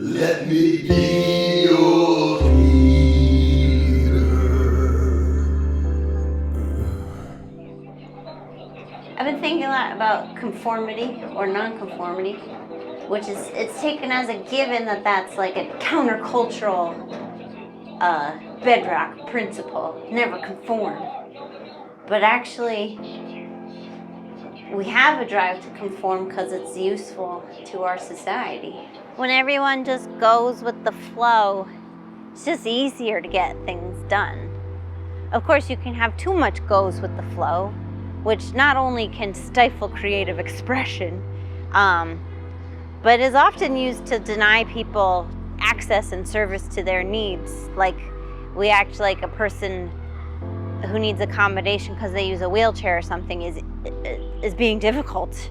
Let me be your leader. I've been thinking a lot about conformity or non-conformity, which is, it's taken as a given that that's like a countercultural bedrock principle, never conform. But actually, we have a drive to conform because it's useful to our society. When everyone just goes with the flow, it's just easier to get things done. Of course, you can have too much goes with the flow, which not only can stifle creative expression, but is often used to deny people access and service to their needs. Like, we act like a person who needs accommodation because they use a wheelchair or something is being difficult.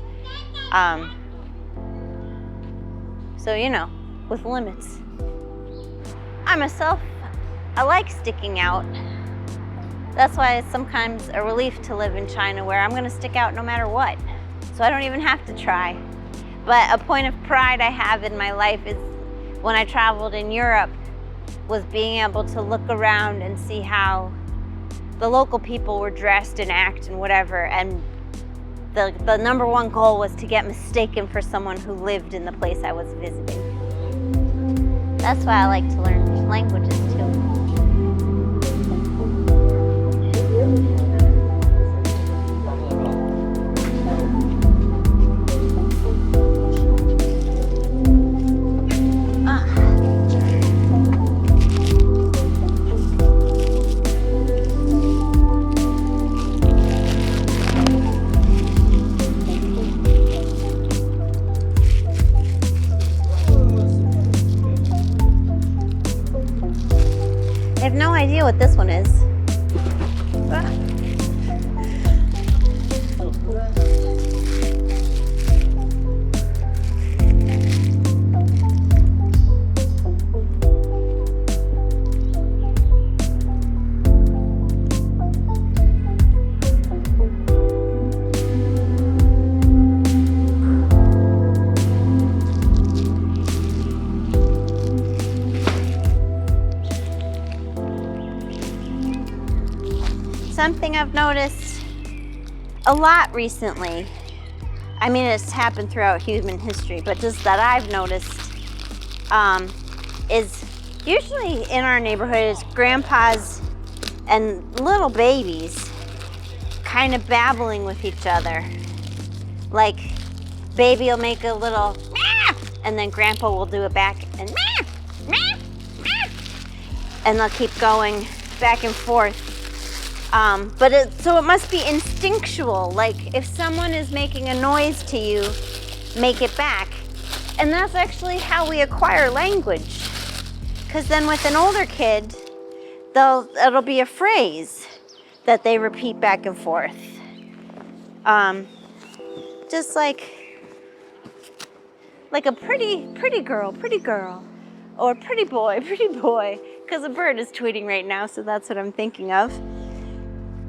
So, you know, with limits. I myself, I like sticking out. That's why it's sometimes a relief to live in China, where I'm gonna stick out no matter what. So I don't even have to try. But a point of pride I have in my life is when I traveled in Europe, was being able to look around and see how the local people were dressed and act and whatever, and the number one goal was to get mistaken for someone who lived in the place I was visiting. That's why I like to learn languages too. I have no idea what this one is. Something I've noticed a lot recently, I mean, it's happened throughout human history, but just that I've noticed, is usually in our neighborhood is grandpas and little babies kind of babbling with each other. Like, baby will make a little meow, and then grandpa will do it back and meow, meow, meow. And they'll keep going back and forth. So it must be instinctual. Like, if someone is making a noise to you, make it back. And that's actually how we acquire language. Because then with an older kid, it'll be a phrase that they repeat back and forth. Just like a pretty girl, or pretty boy, because a bird is tweeting right now, so that's what I'm thinking of.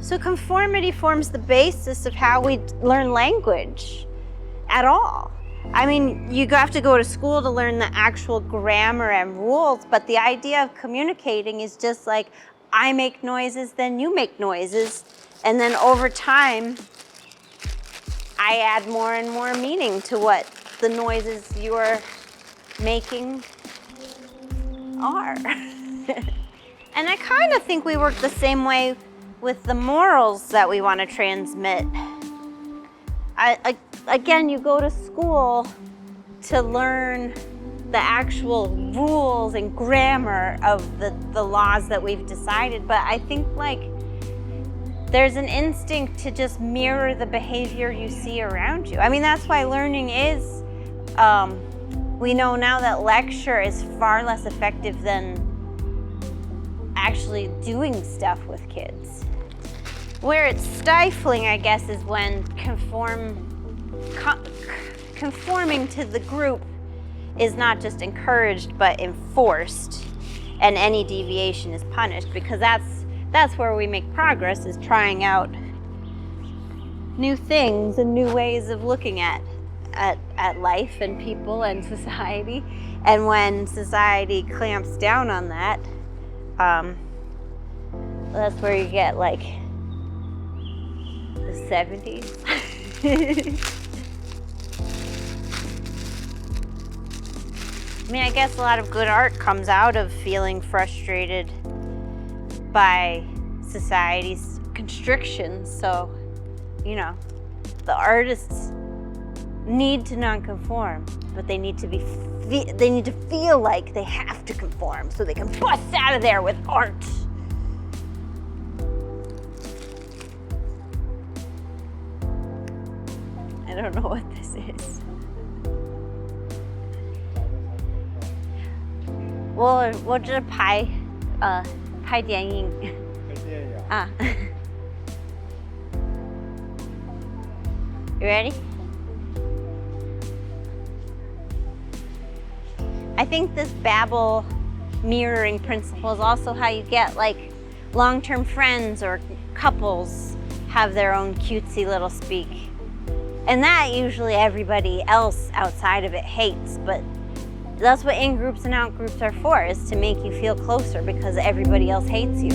So conformity forms the basis of how we learn language at all. I mean, you have to go to school to learn the actual grammar and rules, but the idea of communicating is just like, I make noises, then you make noises, and then over time, I add more and more meaning to what the noises you're making are. And I kind of think we work the same way with the morals that we want to transmit. Again, you go to school to learn the actual rules and grammar of the laws that we've decided, but I think like there's an instinct to just mirror the behavior you see around you. I mean, that's why learning is, we know now that lecture is far less effective than actually doing stuff with kids. Where it's stifling, I guess, is when conforming to the group is not just encouraged, but enforced, and any deviation is punished, because that's where we make progress, is trying out new things and new ways of looking at at life and people and society. And when society clamps down on that, that's where you get like the 70s. I mean, I guess a lot of good art comes out of feeling frustrated by society's constrictions. So, you know, the artists need to non-conform, but they need to feel like they have to conform so they can bust out of there with art. I don't know what this is. 我只拍电影啊。You ready? I think this Babel mirroring principle is also how you get like long-term friends or couples have their own cutesy little speak. And that usually everybody else outside of it hates, but that's what in-groups and out-groups are for, is to make you feel closer because everybody else hates you.